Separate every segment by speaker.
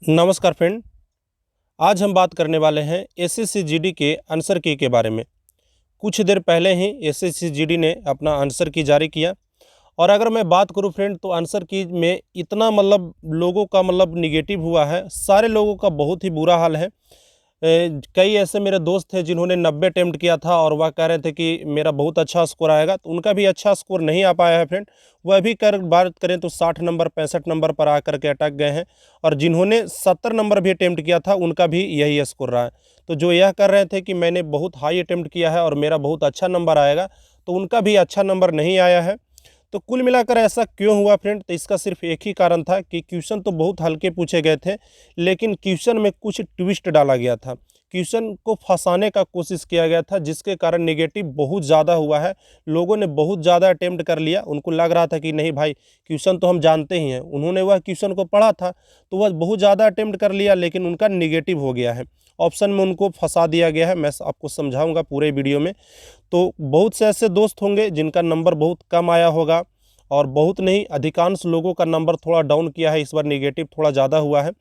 Speaker 1: नमस्कार फ्रेंड। आज हम बात करने वाले हैं एसएससी जीडी के आंसर की के बारे में। कुछ देर पहले ही एसएससी जीडी ने अपना आंसर की जारी किया और अगर मैं बात करूं फ्रेंड तो आंसर की में इतना लोगों का निगेटिव हुआ है। सारे लोगों का बहुत ही बुरा हाल है। कई ऐसे मेरे दोस्त थे जिन्होंने 90 अटेम्प्ट किया था और वह कह रहे थे कि मेरा बहुत अच्छा स्कोर आएगा, तो उनका भी अच्छा स्कोर नहीं आ पाया है फ्रेंड। वह भी कर बात करें तो 60 नंबर 65 नंबर पर आकर के अटक गए हैं और जिन्होंने 70 नंबर भी अटेम्प्ट किया था उनका भी यही स्कोर रहा है। तो जो यह कर रहे थे कि मैंने बहुत हाई अटेम्प्ट किया है और मेरा बहुत अच्छा नंबर आएगा, तो उनका भी अच्छा नंबर नहीं आया है। तो कुल मिलाकर ऐसा क्यों हुआ फ्रेंड? तो इसका सिर्फ एक ही कारण था कि क्वेश्चन तो बहुत हल्के पूछे गए थे, लेकिन क्वेश्चन में कुछ ट्विस्ट डाला गया था। क्वेश्चन को फंसाने का कोशिश किया गया था, जिसके कारण नेगेटिव बहुत ज़्यादा हुआ है। लोगों ने बहुत ज़्यादा अटेम्प्ट कर लिया। उनको लग रहा था कि नहीं भाई, क्वेश्चन तो हम जानते ही हैं। उन्होंने वह क्वेश्चन को पढ़ा था तो वह बहुत ज़्यादा अटेम्प्ट कर लिया, लेकिन उनका नेगेटिव हो गया है। ऑप्शन में उनको फंसा दिया गया है। मैं आपको समझाऊंगा पूरे वीडियो में। तो बहुत से ऐसे दोस्त होंगे जिनका नंबर बहुत कम आया होगा, और बहुत नहीं, अधिकांश लोगों का नंबर थोड़ा डाउन किया है। इस बार नेगेटिव थोड़ा ज़्यादा हुआ है।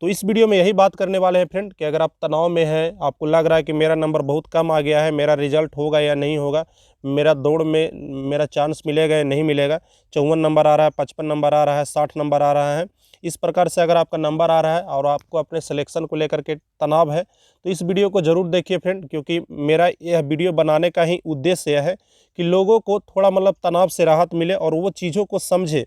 Speaker 1: तो इस वीडियो में यही बात करने वाले हैं फ्रेंड कि अगर आप तनाव में हैं, आपको लग रहा है कि मेरा नंबर बहुत कम आ गया है, मेरा रिजल्ट होगा या नहीं होगा, मेरा दौड़ में मेरा चांस मिलेगा या नहीं मिलेगा, 54 नंबर आ रहा है, 55 नंबर आ रहा है, 60 नंबर आ रहा है, इस प्रकार से अगर आपका नंबर आ रहा है और आपको अपने सिलेक्शन को लेकर के तनाव है, तो इस वीडियो को ज़रूर देखिए फ्रेंड। क्योंकि मेरा यह वीडियो बनाने का ही उद्देश्य यह है कि लोगों को थोड़ा तनाव से राहत मिले और वो चीज़ों को समझे।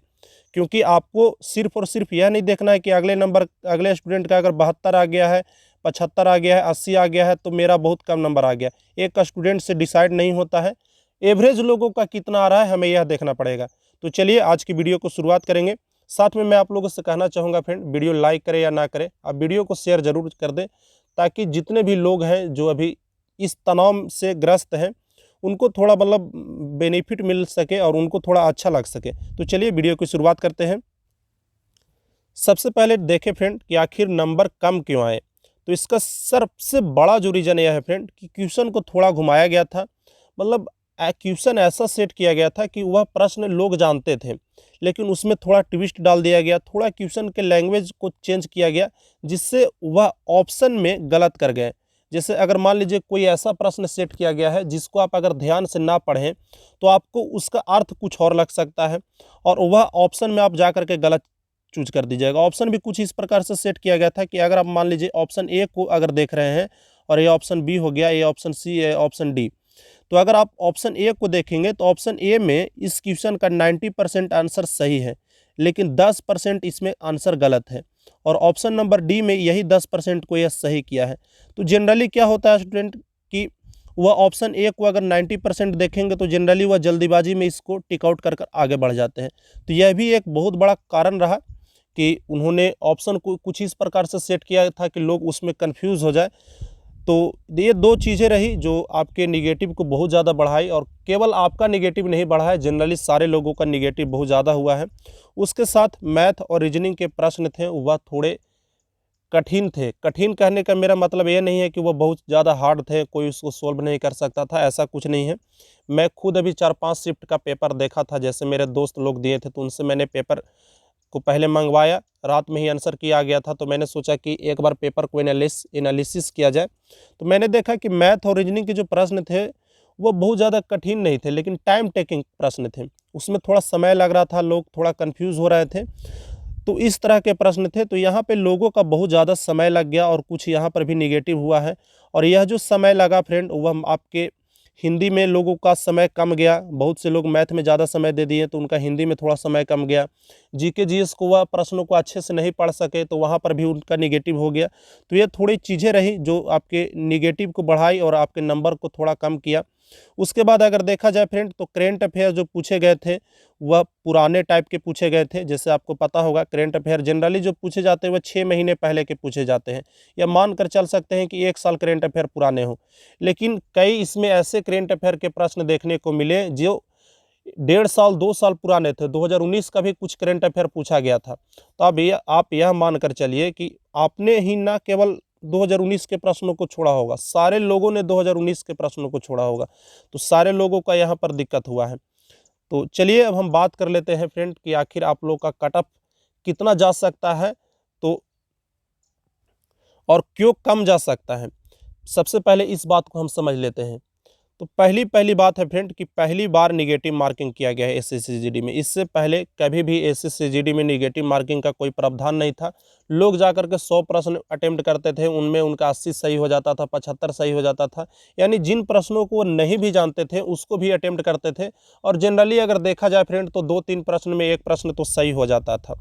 Speaker 1: क्योंकि आपको सिर्फ और सिर्फ यह नहीं देखना है कि अगले स्टूडेंट का अगर 72 आ गया है, 75 आ गया है, 80 आ गया है तो मेरा बहुत कम नंबर आ गया। एक स्टूडेंट से डिसाइड नहीं होता है। एवरेज लोगों का कितना आ रहा है हमें यह देखना पड़ेगा। तो चलिए आज की वीडियो को शुरुआत करेंगे। साथ में मैं आप लोगों से कहना चाहूँगा फ्रेंड, वीडियो लाइक करें या ना करें, आप वीडियो को शेयर ज़रूर कर दें, ताकि जितने भी लोग हैं जो अभी इस तनाव से ग्रस्त हैं उनको थोड़ा बेनिफिट मिल सके और उनको थोड़ा अच्छा लग सके। तो चलिए वीडियो की शुरुआत करते हैं। सबसे पहले देखें फ्रेंड कि आखिर नंबर कम क्यों आए। तो इसका सबसे बड़ा जो रीज़न यह है फ्रेंड कि क्वेश्चन को थोड़ा घुमाया गया था। क्वेश्चन ऐसा सेट किया गया था कि वह प्रश्न लोग जानते थे, लेकिन उसमें थोड़ा ट्विस्ट डाल दिया गया, थोड़ा क्वेश्चन के लैंग्वेज को चेंज किया गया, जिससे वह ऑप्शन में गलत कर गए। जैसे अगर मान लीजिए कोई ऐसा प्रश्न सेट किया गया है जिसको आप अगर ध्यान से ना पढ़ें तो आपको उसका अर्थ कुछ और लग सकता है, और वह ऑप्शन में आप जा करके गलत चूज कर दीजिएगा। ऑप्शन भी कुछ इस प्रकार से सेट किया गया था कि अगर आप मान लीजिए ऑप्शन ए को अगर देख रहे हैं और ये ऑप्शन बी हो गया, ये ऑप्शन सी है, ऑप्शन डी, तो अगर आप ऑप्शन ए को देखेंगे तो ऑप्शन ए में इस क्वेश्चन का 90% आंसर सही है, लेकिन 10% इसमें आंसर गलत है, और ऑप्शन नंबर डी में यही 10% को यह सही किया है। तो जनरली क्या होता है स्टूडेंट कि वह ऑप्शन ए को अगर 90% देखेंगे तो जनरली वह जल्दीबाजी में इसको टिक आउट कर आगे बढ़ जाते हैं। तो यह भी एक बहुत बड़ा कारण रहा कि उन्होंने ऑप्शन को कुछ इस प्रकार से सेट किया था कि लोग उसमें कंफ्यूज हो जाए। तो ये दो चीज़ें रही जो आपके निगेटिव को बहुत ज़्यादा बढ़ाई, और केवल आपका निगेटिव नहीं बढ़ा है, जनरली सारे लोगों का निगेटिव बहुत ज़्यादा हुआ है। उसके साथ मैथ और रीजनिंग के प्रश्न थे वह थोड़े कठिन थे। कठिन कहने का मेरा मतलब ये नहीं है कि वह बहुत ज़्यादा हार्ड थे, कोई उसको सोल्व नहीं कर सकता था, ऐसा कुछ नहीं है। मैं खुद अभी 4-5 शिफ्ट का पेपर देखा था, जैसे मेरे दोस्त लोग दिए थे, तो उनसे मैंने पेपर को पहले मंगवाया, रात में ही आंसर किया गया था। तो मैंने सोचा कि एक बार पेपर को एनालिसिस किया जाए। तो मैंने देखा कि मैथ और रीजनिंग के जो प्रश्न थे वो बहुत ज़्यादा कठिन नहीं थे, लेकिन टाइम टेकिंग प्रश्न थे। उसमें थोड़ा समय लग रहा था, लोग थोड़ा कन्फ्यूज़ हो रहे थे। तो इस तरह के प्रश्न थे। तो यहाँ पे लोगों का बहुत ज़्यादा समय लग गया और कुछ यहाँ पर भी निगेटिव हुआ है। और यह जो समय लगा फ्रेंड, वह आपके हिंदी में लोगों का समय कम गया। बहुत से लोग मैथ में ज़्यादा समय दे दिए तो उनका हिंदी में थोड़ा समय कम गया। जीके जीएस को वह प्रश्नों को अच्छे से नहीं पढ़ सके तो वहाँ पर भी उनका निगेटिव हो गया। तो ये थोड़ी चीज़ें रही जो आपके निगेटिव को बढ़ाई और आपके नंबर को थोड़ा कम किया। उसके बाद अगर देखा जाए फ्रेंड तो करेंट अफेयर जो पूछे गए थे वह पुराने टाइप के पूछे गए थे। जैसे आपको पता होगा करेंट अफेयर जनरली जो पूछे जाते हैं वह 6 महीने पहले के पूछे जाते हैं, या मान कर चल सकते हैं कि 1 साल करेंट अफेयर पुराने हो। लेकिन कई इसमें ऐसे करेंट अफेयर के प्रश्न देखने को मिले जो 1.5 साल 2 साल पुराने थे। 2019 का भी कुछ करेंट अफेयर पूछा गया था। तो अब आप यह मान कर चलिए कि आपने ही ना केवल 2019 के प्रश्नों को छोड़ा होगा, सारे लोगों ने 2019 के प्रश्नों को छोड़ा होगा। तो सारे लोगों का यहाँ पर दिक्कत हुआ है। तो चलिए अब हम बात कर लेते हैं फ्रेंड कि आखिर आप लोग का कट ऑफ कितना जा सकता है। तो और क्यों कम जा सकता है। सबसे पहले इस बात को हम समझ लेते हैं। तो पहली बात है फ्रेंड कि पहली बार निगेटिव मार्किंग किया गया है एसएससीजीडी में। इससे पहले कभी भी एसएससीजीडी में निगेटिव मार्किंग का कोई प्रावधान नहीं था। लोग जाकर के 100 प्रश्न अटेम्प्ट करते थे, उनमें उनका 80 सही हो जाता था, 75 सही हो जाता था। यानी जिन प्रश्नों को वो नहीं भी जानते थे उसको भी अटेम्प्ट करते थे। और जनरली अगर देखा जाए फ्रेंड तो 2-3 प्रश्न में एक प्रश्न तो सही हो जाता था।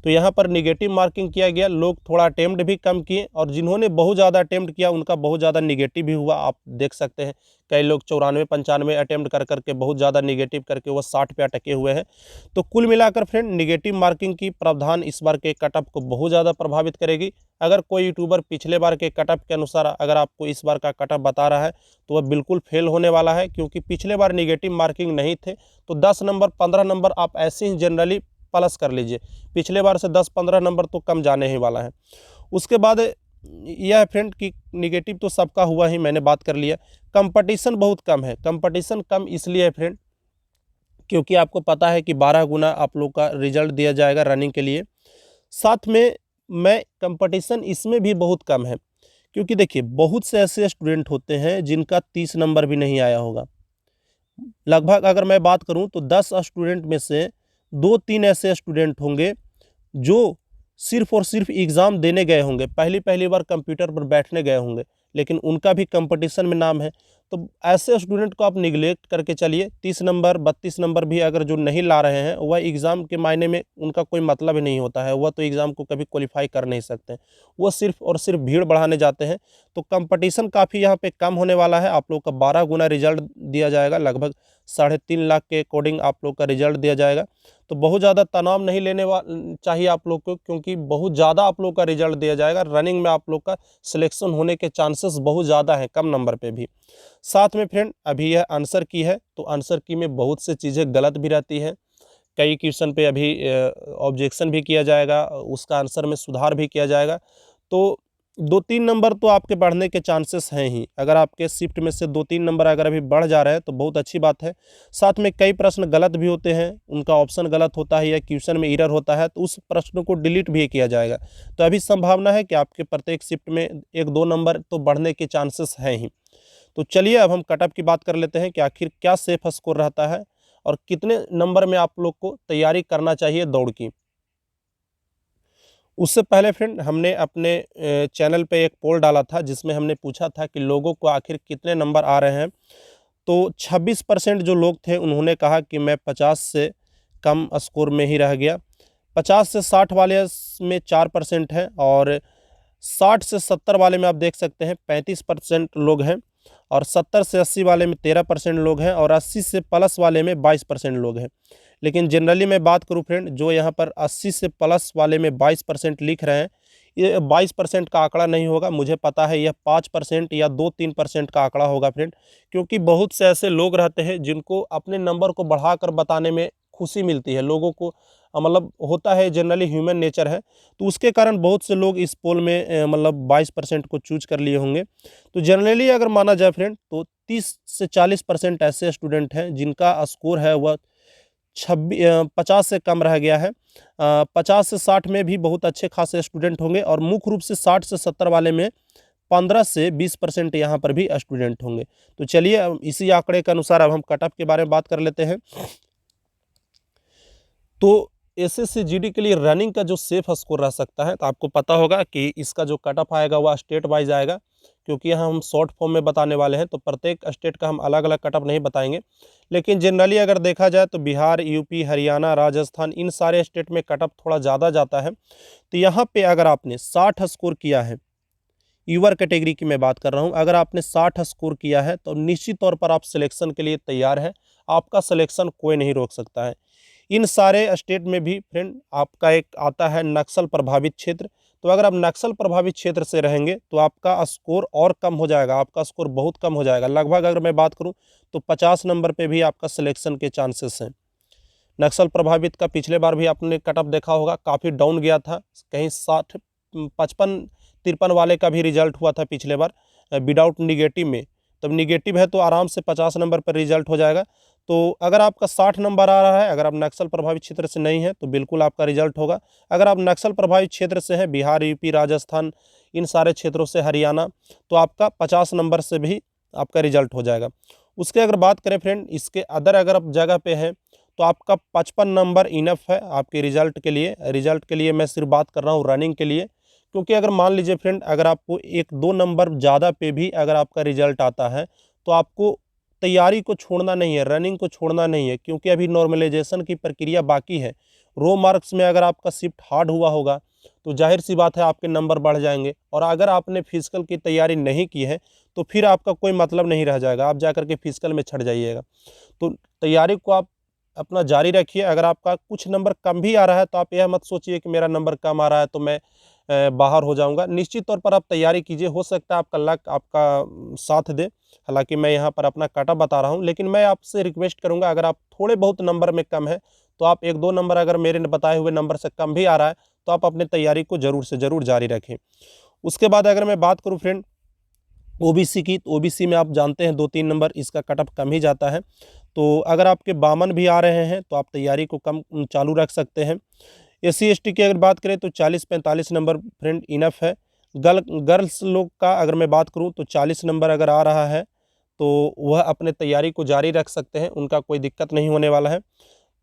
Speaker 1: तो यहाँ पर निगेटिव मार्किंग किया गया, लोग थोड़ा अटेम्प्ट भी कम किए, और जिन्होंने बहुत ज़्यादा अटेम्प्ट किया उनका बहुत ज़्यादा निगेटिव भी हुआ। आप देख सकते हैं कई लोग 94-95 अटेम्प्ट कर करके बहुत ज़्यादा निगेटिव करके वो 60 पे अटके हुए हैं। तो कुल मिलाकर फ्रेंड निगेटिव मार्किंग की प्रावधान इस बार के कटअप को बहुत ज़्यादा प्रभावित करेगी। अगर कोई यूट्यूबर पिछले बार के कटअप के अनुसार अगर आपको इस बार का कटअप बता रहा है तो वह बिल्कुल फेल होने वाला है, क्योंकि पिछले बार निगेटिव मार्किंग नहीं थे। तो 10 नंबर 15 नंबर आप ऐसे ही जनरली प्लस कर लीजिए। पिछले बार से 10-15 नंबर तो कम जाने ही वाला है। उसके बाद यह है फ्रेंड कि निगेटिव तो सबका हुआ ही, मैंने बात कर लिया। कंपटीशन बहुत कम है। कंपटीशन कम इसलिए है फ्रेंड क्योंकि आपको पता है कि 12 गुना आप लोग का रिजल्ट दिया जाएगा रनिंग के लिए। साथ में कंपटीशन इसमें भी बहुत कम है, क्योंकि देखिए बहुत से ऐसे स्टूडेंट होते हैं जिनका 30 नंबर भी नहीं आया होगा। लगभग अगर मैं बात करूं तो 10 स्टूडेंट में से 2-3 ऐसे स्टूडेंट होंगे जो सिर्फ और सिर्फ एग्ज़ाम देने गए होंगे, पहली बार कंप्यूटर पर बैठने गए होंगे, लेकिन उनका भी कंपटीशन में नाम है। तो ऐसे स्टूडेंट को आप निगलेक्ट करके चलिए। 30 नंबर 32 नंबर भी अगर जो नहीं ला रहे हैं वह एग्ज़ाम के मायने में उनका कोई मतलब ही नहीं होता है, वह तो एग्ज़ाम को कभी क्वालिफाई कर नहीं सकते, वो सिर्फ और सिर्फ भीड़ बढ़ाने जाते हैं। तो कंपटीशन काफ़ी यहाँ पे कम होने वाला है। आप लोग का 12 गुना रिजल्ट दिया जाएगा, लगभग 3.5 लाख के अकॉर्डिंग आप लोग का रिजल्ट दिया जाएगा। तो बहुत ज़्यादा तनाव नहीं लेने चाहिए आप लोग को, क्योंकि बहुत ज़्यादा आप लोग का रिजल्ट दिया जाएगा। रनिंग में आप लोग का सिलेक्शन होने के चांसेस बहुत ज़्यादा हैं कम नंबर पे भी। साथ में फ्रेंड अभी यह आंसर की है, तो आंसर की में बहुत से चीज़ें गलत भी रहती हैं। कई क्वेश्चन पे अभी ऑब्जेक्शन भी किया जाएगा, उसका आंसर में सुधार भी किया जाएगा। तो 2-3 नंबर तो आपके बढ़ने के चांसेस हैं ही। अगर आपके शिफ्ट में से 2-3 नंबर अगर अभी बढ़ जा रहे हैं तो बहुत अच्छी बात है। साथ में कई प्रश्न गलत भी होते हैं, उनका ऑप्शन गलत होता है या क्वेश्चन में एरर होता है, तो उस प्रश्न को डिलीट भी किया जाएगा। तो अभी संभावना है कि आपके प्रत्येक शिफ्ट में 1-2 नंबर तो बढ़ने के चांसेस हैं ही। तो चलिए अब हम कटअप की बात कर लेते हैं कि आखिर क्या सेफ स्कोर रहता है और कितने नंबर में आप लोग को तैयारी करना चाहिए दौड़ की। उससे पहले फ्रेंड हमने अपने चैनल पे एक पोल डाला था जिसमें हमने पूछा था कि लोगों को आखिर कितने नंबर आ रहे हैं। तो 26% जो लोग थे उन्होंने कहा कि मैं 50 से कम स्कोर में ही रह गया। 50 से 60 वाले में 4% है, और 60 से 70 वाले में आप देख सकते हैं 35% लोग हैं, और 70 से 80 वाले में 13% लोग हैं, और 80 से प्लस वाले में 22% लोग हैं। लेकिन जनरली मैं बात करूं फ्रेंड, जो यहाँ पर 80 से प्लस वाले में 22% लिख रहे हैं, ये 22% का आंकड़ा नहीं होगा। मुझे पता है यह 5% या 2-3% का आंकड़ा होगा फ्रेंड, क्योंकि बहुत से ऐसे लोग रहते हैं जिनको अपने नंबर को बढ़ाकर बताने में खुशी मिलती है। लोगों को मतलब होता है, जनरली ह्यूमन नेचर है, तो उसके कारण बहुत से लोग इस पोल में मतलब 22% को चूज कर लिए होंगे। तो जनरली अगर माना जाए फ्रेंड तो 30 से 40% ऐसे स्टूडेंट हैं जिनका स्कोर है वह 50 से कम रह गया है। 50 से 60 में भी बहुत अच्छे खासे स्टूडेंट होंगे, और मुख्य रूप से 60 से 70 वाले में 15 से 20% यहाँ पर भी स्टूडेंट होंगे। तो चलिए अब इसी आंकड़े के अनुसार अब हम कटअप के बारे में बात कर लेते हैं। तो एसएससी जीडी के लिए रनिंग का जो सेफ स्कोर रह सकता है, तो आपको पता होगा कि इसका जो कटअप आएगा वह स्टेट वाइज आएगा, क्योंकि यहाँ हम शॉर्ट फॉर्म में बताने वाले हैं, तो प्रत्येक स्टेट का हम अलग अलग कटअप नहीं बताएंगे। लेकिन जनरली अगर देखा जाए तो बिहार, यूपी, हरियाणा, राजस्थान, इन सारे स्टेट में कटअप थोड़ा ज़्यादा जाता है। तो यहाँ पे अगर आपने 60 स्कोर किया है, यूवर कैटेगरी की मैं बात कर रहा हूँ, अगर आपने 60 स्कोर किया है तो निश्चित तौर पर आप सिलेक्शन के लिए तैयार हैं। आपका सिलेक्शन कोई नहीं रोक सकता है। इन सारे स्टेट में भी फ्रेंड आपका एक आता है नक्सल प्रभावित क्षेत्र। तो अगर आप नक्सल प्रभावित क्षेत्र से रहेंगे तो आपका स्कोर और कम हो जाएगा, आपका स्कोर बहुत कम हो जाएगा। लगभग अगर मैं बात करूं तो 50 नंबर पे भी आपका सिलेक्शन के चांसेस हैं। नक्सल प्रभावित का पिछले बार भी आपने कटअप देखा होगा, काफ़ी डाउन गया था, कहीं 60, 55-53 वाले का भी रिजल्ट हुआ था पिछले बार विदाउट निगेटिव में। तब निगेटिव है तो आराम से 50 नंबर पर रिजल्ट हो जाएगा। तो अगर आपका 60 नंबर आ रहा है, अगर आप नक्सल प्रभावित क्षेत्र से नहीं है तो बिल्कुल आपका रिजल्ट होगा। अगर आप नक्सल प्रभावित क्षेत्र से हैं, बिहार, यूपी, राजस्थान, इन सारे क्षेत्रों से हरियाणा, तो आपका 50 नंबर से भी आपका रिजल्ट हो जाएगा। उसके अगर बात करें फ्रेंड, इसके अदर अगर आप जगह पे हैं तो आपका 55 नंबर इनफ है आपके रिजल्ट के लिए। रिजल्ट के लिए मैं सिर्फ बात कर रहा हूँ रनिंग के लिए, क्योंकि अगर मान लीजिए फ्रेंड, अगर आपको 1-2 नंबर ज़्यादा पे भी अगर आपका रिजल्ट आता है तो आपको तैयारी को छोड़ना नहीं है, रनिंग को छोड़ना नहीं है, क्योंकि अभी नॉर्मलाइजेशन की प्रक्रिया बाकी है। रो मार्क्स में अगर आपका शिफ्ट हार्ड हुआ होगा तो जाहिर सी बात है आपके नंबर बढ़ जाएंगे, और अगर आपने फिजिकल की तैयारी नहीं की है तो फिर आपका कोई मतलब नहीं रह जाएगा, आप जाकर के फिजिकल में छट जाइएगा। तो तैयारी को आप अपना जारी रखिए। अगर आपका कुछ नंबर कम भी आ रहा है तो आप यह मत सोचिए कि मेरा नंबर कम आ रहा है तो मैं बाहर हो जाऊंगा। निश्चित तौर पर आप तैयारी कीजिए, हो सकता है आपका लक आपका साथ दे। हालांकि मैं यहाँ पर अपना काटा बता रहा हूँ, लेकिन मैं आपसे रिक्वेस्ट करूँगा, अगर आप थोड़े बहुत नंबर में कम है तो आप 1-2 नंबर अगर मेरे बताए हुए नंबर से कम भी आ रहा है तो आप अपनी तैयारी को ज़रूर से ज़रूर जारी रखें। उसके बाद अगर मैं बात करूँ फ्रेंड ओबीसी की, तो ओबीसी में आप जानते हैं 2-3 नंबर इसका कट ऑफ कम ही जाता है। तो अगर आपके 52 भी आ रहे हैं तो आप तैयारी को कम चालू रख सकते हैं। एससी एसटी की अगर बात करें तो 40-45 नंबर फ्रेंड इनफ है। गर्ल्स लोग का अगर मैं बात करूं तो 40 नंबर अगर आ रहा है तो वह अपने तैयारी को जारी रख सकते हैं, उनका कोई दिक्कत नहीं होने वाला है।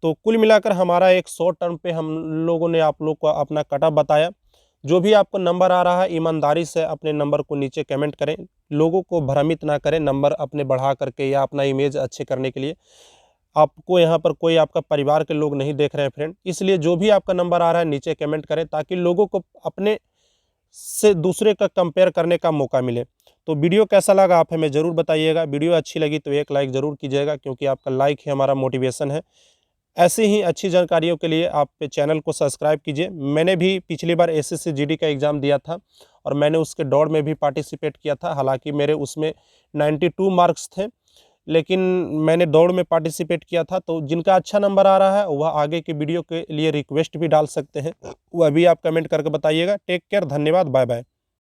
Speaker 1: तो कुल मिलाकर हमारा एक शॉर्ट टर्म पे हम लोगों ने आप लोग को अपना कट ऑफ बताया। जो भी आपको नंबर आ रहा है ईमानदारी से अपने नंबर को नीचे कमेंट करें, लोगों को भ्रमित ना करें नंबर अपने बढ़ा करके या अपना इमेज अच्छे करने के लिए। आपको यहाँ पर कोई आपका परिवार के लोग नहीं देख रहे हैं फ्रेंड, इसलिए जो भी आपका नंबर आ रहा है नीचे कमेंट करें ताकि लोगों को अपने से दूसरे का कंपेयर करने का मौका मिले। तो वीडियो कैसा लगा आप हमें ज़रूर बताइएगा। वीडियो अच्छी लगी तो एक लाइक ज़रूर कीजिएगा, क्योंकि आपका लाइक ही हमारा मोटिवेशन है। ऐसे ही अच्छी जानकारियों के लिए आप चैनल को सब्सक्राइब कीजिए। मैंने भी पिछली बार एसएससी जीडी का एग्ज़ाम दिया था और मैंने उसके दौड़ में भी पार्टिसिपेट किया था। हालांकि मेरे उसमें 92 मार्क्स थे, लेकिन मैंने दौड़ में पार्टिसिपेट किया था। तो जिनका अच्छा नंबर आ रहा है वह आगे के वीडियो के लिए रिक्वेस्ट भी डाल सकते हैं, वह भी आप कमेंट करके बताइएगा। टेक केयर, धन्यवाद, बाय बाय।